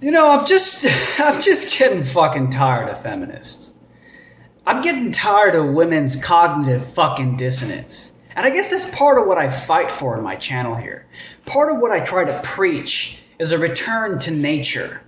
You know, I'm just getting fucking tired of feminists. I'm getting tired of women's cognitive fucking dissonance. And I guess that's part of what I fight for in my channel here. Part of what I try to preach is a return to nature.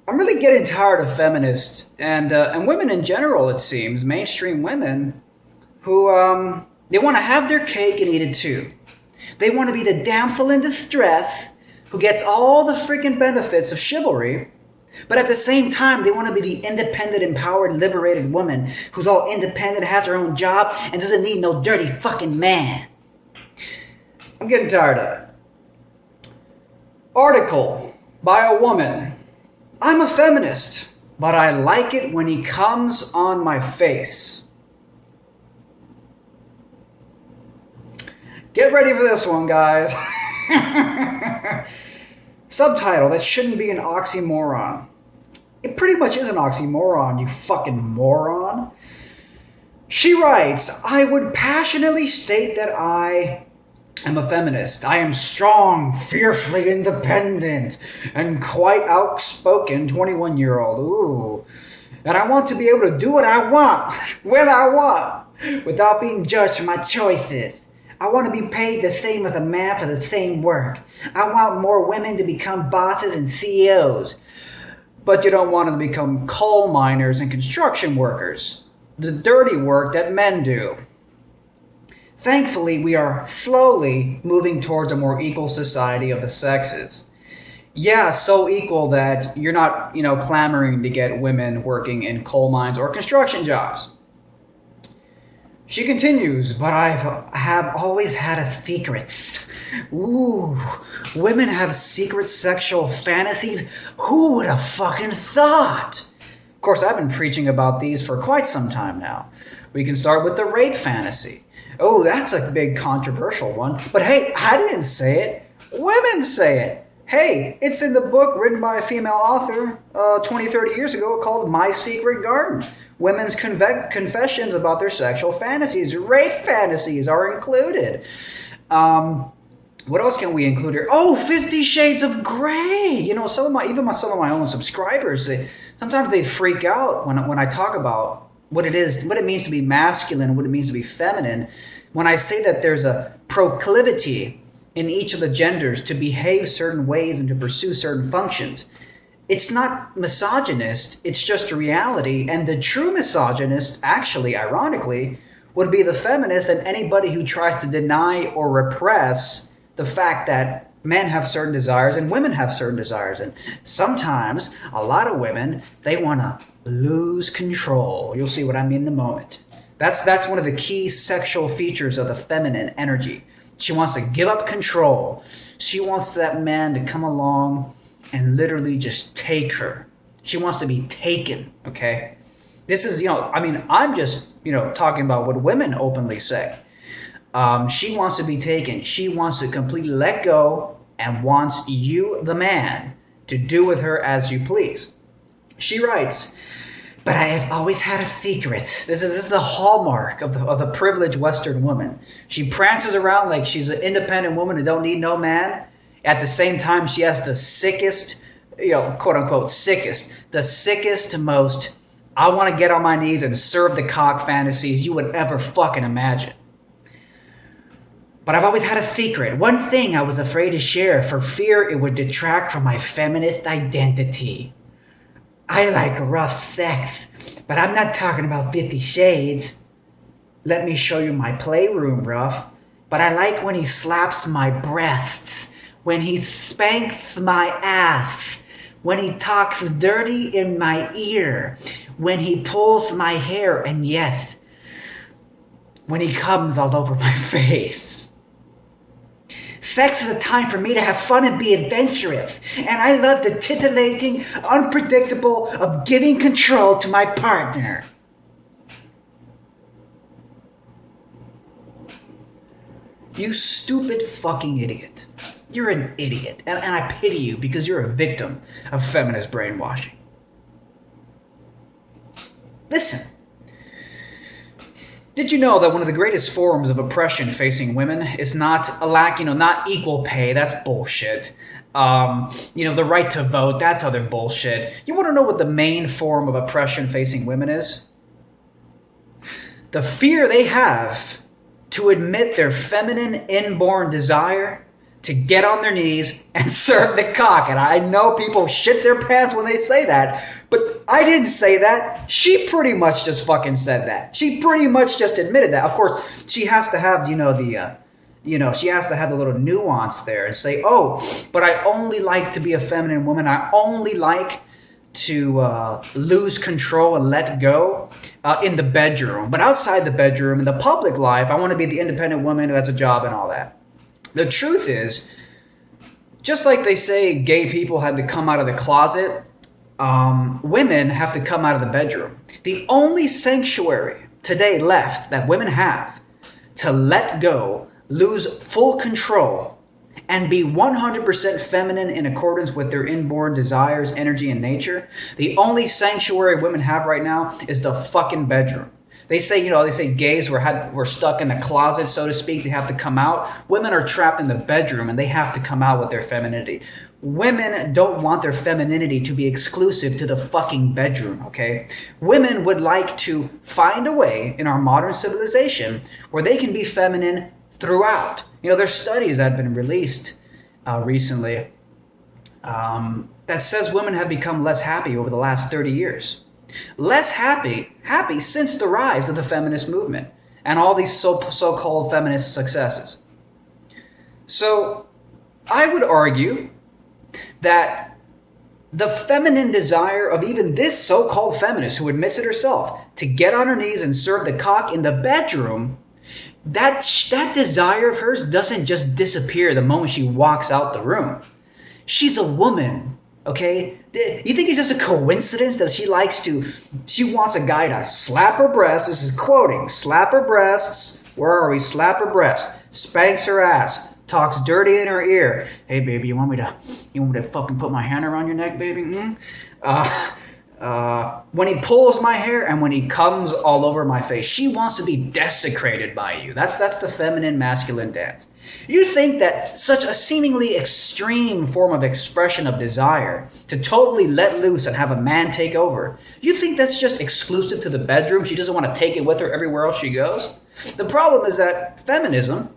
I'm really getting tired of feminists and women in general, it seems, mainstream women who they want to have their cake and eat it too. They want to be the damsel in distress who gets all the freaking benefits of chivalry, but at the same time, they want to be the independent, empowered, liberated woman who's all independent, has her own job, and doesn't need no dirty fucking man. I'm getting tired of it. Article by a woman. I'm a feminist, but I like it when he comes on my face. Get ready for this one, guys. Subtitle, that shouldn't be an oxymoron. It pretty much is an oxymoron, you fucking moron. She writes, I would passionately state that I am a feminist. I am strong, fiercely independent, and quite outspoken 21-year-old. Ooh. And I want to be able to do what I want, when I want, without being judged for my choices. I want to be paid the same as a man for the same work. I want more women to become bosses and CEOs. But you don't want them to become coal miners and construction workers. The dirty work that men do. Thankfully, we are slowly moving towards a more equal society of the sexes. Yeah, so equal that you're not, clamoring to get women working in coal mines or construction jobs. She continues, but I have always had a secret. Ooh, women have secret sexual fantasies? Who would have fucking thought? Of course, I've been preaching about these for quite some time now. We can start with the rape fantasy. Oh, that's a big controversial one. But hey, I didn't say it. Women say it. Hey, it's in the book written by a female author 20, 30 years ago called My Secret Garden. Women's confessions about their sexual fantasies. Rape fantasies are included. What else can we include here? Oh, 50 Shades of Grey. Some of my own subscribers, sometimes they freak out when I talk about what it means to be masculine, what it means to be feminine. When I say that there's a proclivity in each of the genders to behave certain ways and to pursue certain functions. It's not misogynist, it's just a reality. And the true misogynist, actually, ironically, would be the feminist and anybody who tries to deny or repress the fact that men have certain desires and women have certain desires. And sometimes, a lot of women, they want to lose control. You'll see what I mean in a moment. That's one of the key sexual features of the feminine energy. She wants to give up control. She wants that man to come along and literally just take her. She wants to be taken, okay? This is, I'm just, talking about what women openly say. She wants to be taken. She wants to completely let go and wants you, the man, to do with her as you please. She writes, but I have always had a secret. This is the hallmark of the privileged Western woman. She prances around like she's an independent woman who don't need no man. At the same time, she has the sickest, quote unquote, the sickest, most, I want to get on my knees and serve the cock fantasies you would ever fucking imagine. But I've always had a secret. One thing I was afraid to share for fear it would detract from my feminist identity. I like rough sex, but I'm not talking about 50 Shades. Let me show you my playroom, rough. But I like when he slaps my breasts, when he spanks my ass, when he talks dirty in my ear, when he pulls my hair, and yes, when he comes all over my face. Sex is a time for me to have fun and be adventurous, and I love the titillating, unpredictable of giving control to my partner. You stupid fucking idiot. You're an idiot, and I pity you because you're a victim of feminist brainwashing. Listen. Did you know that one of the greatest forms of oppression facing women is not not equal pay? That's bullshit. The right to vote, that's other bullshit. You want to know what the main form of oppression facing women is? The fear they have to admit their feminine inborn desire to get on their knees and serve the cock. And I know people shit their pants when they say that, but I didn't say that. She pretty much just fucking said that. She pretty much just admitted that. Of course, she has to have, she has to have a little nuance there and say, oh, but I only like to be a feminine woman. I only like to lose control and let go in the bedroom. But outside the bedroom, in the public life, I want to be the independent woman who has a job and all that. The truth is, just like they say gay people had to come out of the closet, women have to come out of the bedroom. The only sanctuary today left that women have to let go, lose full control, and be 100% feminine in accordance with their inborn desires, energy, and nature, the only sanctuary women have right now is the fucking bedroom. They say gays were stuck in the closet, so to speak. They have to come out. Women are trapped in the bedroom, and they have to come out with their femininity. Women don't want their femininity to be exclusive to the fucking bedroom, okay? Women would like to find a way in our modern civilization where they can be feminine throughout. There's studies that have been released recently that says women have become less happy over the last 30 years. Less happy since the rise of the feminist movement and all these so-called feminist successes. So I would argue that the feminine desire of even this so-called feminist who admits it herself to get on her knees and serve the cock in the bedroom, that desire of hers doesn't just disappear the moment she walks out the room. She's a woman, okay? You think it's just a coincidence that she wants a guy to slap her breasts? This is quoting, slap her breasts. Where are we? Slap her breasts. Spanks her ass. Talks dirty in her ear. Hey, baby, you want me to fucking put my hand around your neck, baby? When he pulls my hair and when he comes all over my face, she wants to be desecrated by you. That's the feminine masculine dance. You think that such a seemingly extreme form of expression of desire to totally let loose and have a man take over, you think that's just exclusive to the bedroom? She doesn't want to take it with her everywhere else she goes? The problem is that feminism,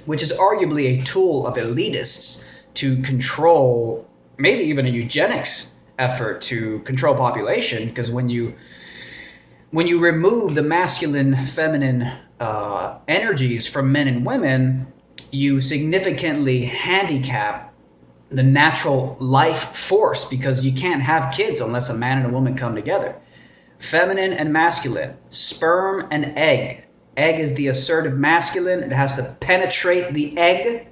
which is arguably a tool of elitists to control, maybe even a eugenics effort to control population, because when you remove the masculine, feminine energies from men and women, you significantly handicap the natural life force, because you can't have kids unless a man and a woman come together. Feminine and masculine, sperm and egg. Egg is the assertive masculine. It has to penetrate the egg.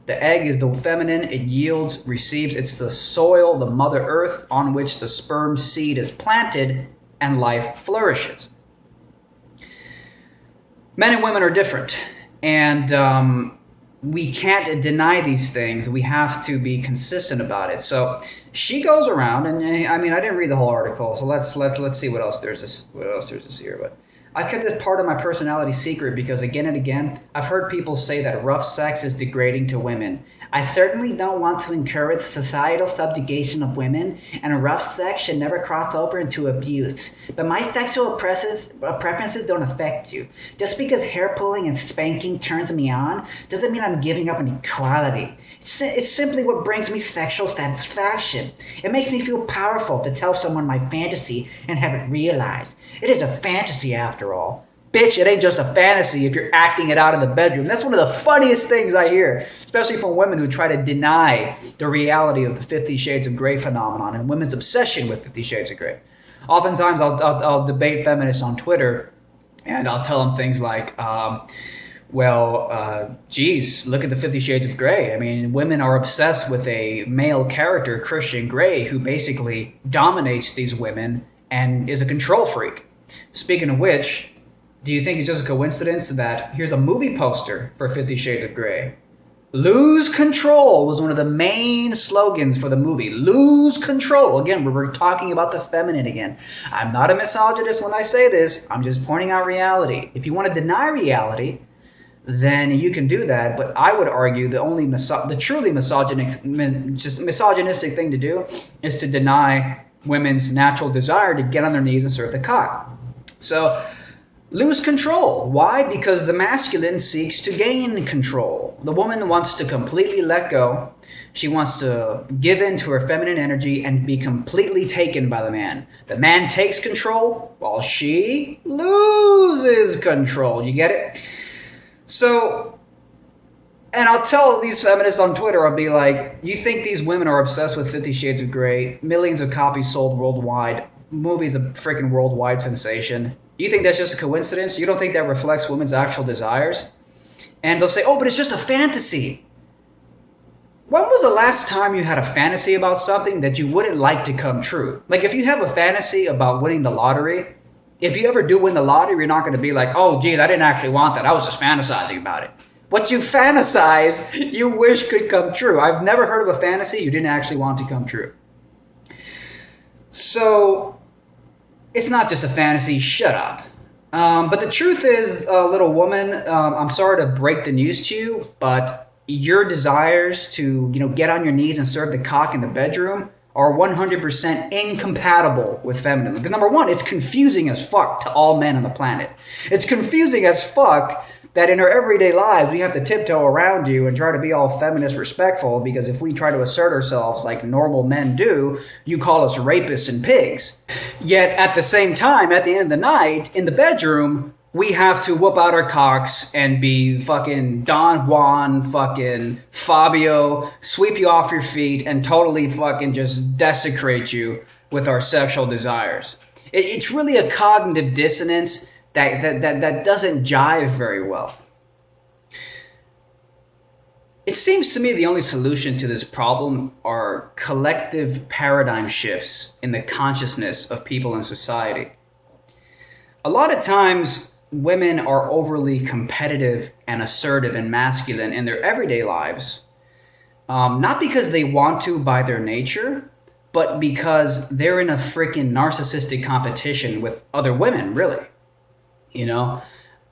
The egg is the feminine. It yields, receives. It's the soil, the Mother Earth, on which the sperm seed is planted and life flourishes. Men and women are different, and we can't deny these things. We have to be consistent about it. So she goes around, and I mean, I didn't read the whole article, so let's see what else there's to see here. But I kept this part of my personality secret because again and again, I've heard people say that rough sex is degrading to women. I certainly don't want to encourage societal subjugation of women, and rough sex should never cross over into abuse. But my sexual preferences don't affect you. Just because hair pulling and spanking turns me on doesn't mean I'm giving up on equality. It's simply what brings me sexual satisfaction. It makes me feel powerful to tell someone my fantasy and have it realized. It is a fantasy after all. Bitch, it ain't just a fantasy if you're acting it out in the bedroom. That's one of the funniest things I hear, especially from women who try to deny the reality of the 50 Shades of Grey phenomenon and women's obsession with 50 Shades of Grey. Oftentimes, I'll debate feminists on Twitter, and I'll tell them things like, geez, look at the 50 Shades of Grey. I mean, women are obsessed with a male character, Christian Grey, who basically dominates these women and is a control freak. Speaking of which, do you think it's just a coincidence that here's a movie poster for 50 Shades of Grey? Lose control was one of the main slogans for the movie. Lose control. Again, we're talking about the feminine again. I'm not a misogynist when I say this. I'm just pointing out reality. If you want to deny reality, then you can do that. But I would argue the truly misogynistic thing to do is to deny women's natural desire to get on their knees and serve the cock. So lose control. Why? Because the masculine seeks to gain control. The woman wants to completely let go. She wants to give in to her feminine energy and be completely taken by the man. The man takes control while she loses control. You get it? So, and I'll tell these feminists on Twitter, I'll be like, you think these women are obsessed with 50 Shades of Grey, millions of copies sold worldwide, movie's a freaking worldwide sensation. You think that's just a coincidence? You don't think that reflects women's actual desires? And they'll say, oh, but it's just a fantasy. When was the last time you had a fantasy about something that you wouldn't like to come true? Like if you have a fantasy about winning the lottery, if you ever do win the lottery, you're not going to be like, oh, geez, I didn't actually want that. I was just fantasizing about it. What you fantasize, you wish could come true. I've never heard of a fantasy you didn't actually want to come true. So it's not just a fantasy. Shut up. But the truth is, little woman, I'm sorry to break the news to you, but your desires to, get on your knees and serve the cock in the bedroom are 100% incompatible with feminism. Because number one, it's confusing as fuck to all men on the planet. It's confusing as fuck that in our everyday lives, we have to tiptoe around you and try to be all feminist respectful, because if we try to assert ourselves like normal men do, you call us rapists and pigs. Yet at the same time, at the end of the night, in the bedroom, we have to whoop out our cocks and be fucking Don Juan, fucking Fabio, sweep you off your feet and totally fucking just desecrate you with our sexual desires. It's really a cognitive dissonance that doesn't jive very well. It seems to me the only solution to this problem are collective paradigm shifts in the consciousness of people in society. A lot of times, women are overly competitive and assertive and masculine in their everyday lives, not because they want to by their nature, but because they're in a freaking narcissistic competition with other women, really.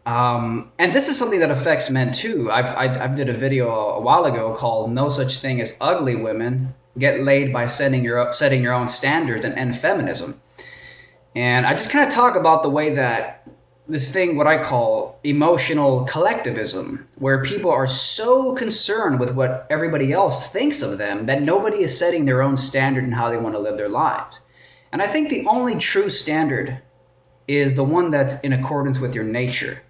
And this is something that affects men too. I did a video a while ago called "No Such Thing as Ugly Women Get Laid by Setting Your Own Standards and End Feminism." And I just kind of talk about the way that this thing, what I call emotional collectivism, where people are so concerned with what everybody else thinks of them that nobody is setting their own standard in how they want to live their lives. And I think the only true standard is the one that's in accordance with your nature,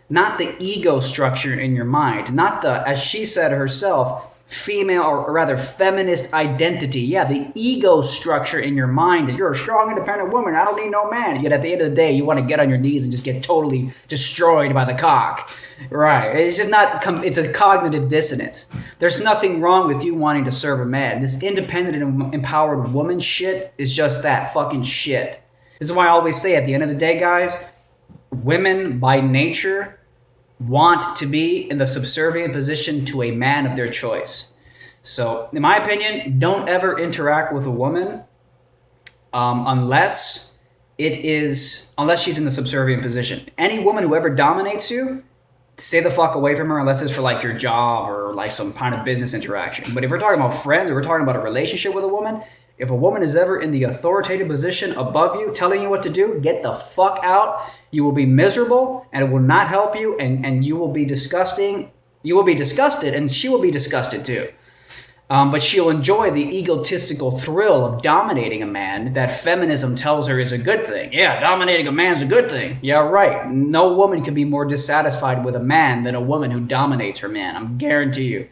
not the ego structure in your mind, not the, as she said herself, female or rather feminist identity. Yeah, the ego structure in your mind that you're a strong, independent woman. I don't need no man. Yet at the end of the day, you want to get on your knees and just get totally destroyed by the cock. Right. It's just not, it's a cognitive dissonance. There's nothing wrong with you wanting to serve a man. This independent and empowered woman shit is just that fucking shit. This is why I always say at the end of the day, guys, women by nature want to be in the subservient position to a man of their choice. So, in my opinion, don't ever interact with a woman unless she's in the subservient position. Any woman who ever dominates you, stay the fuck away from her unless it's for like your job or like some kind of business interaction. But if we're talking about friends or we're talking about a relationship with a woman, if a woman is ever in the authoritative position above you, telling you what to do, get the fuck out. You will be miserable, and it will not help you, and you will be disgusting. You will be disgusted, and she will be disgusted too. But she'll enjoy the egotistical thrill of dominating a man that feminism tells her is a good thing. Yeah, dominating a man's a good thing. Yeah, right. No woman can be more dissatisfied with a man than a woman who dominates her man. I guarantee you.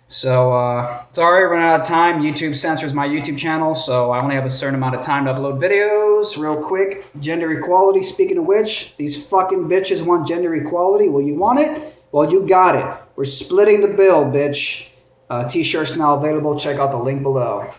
So, sorry, running out of time. YouTube censors my YouTube channel, so I only have a certain amount of time to upload videos. Real quick, gender equality. Speaking of which, these fucking bitches want gender equality. Well, you want it? Well, you got it. We're splitting the bill, bitch. T-shirts now available. Check out the link below.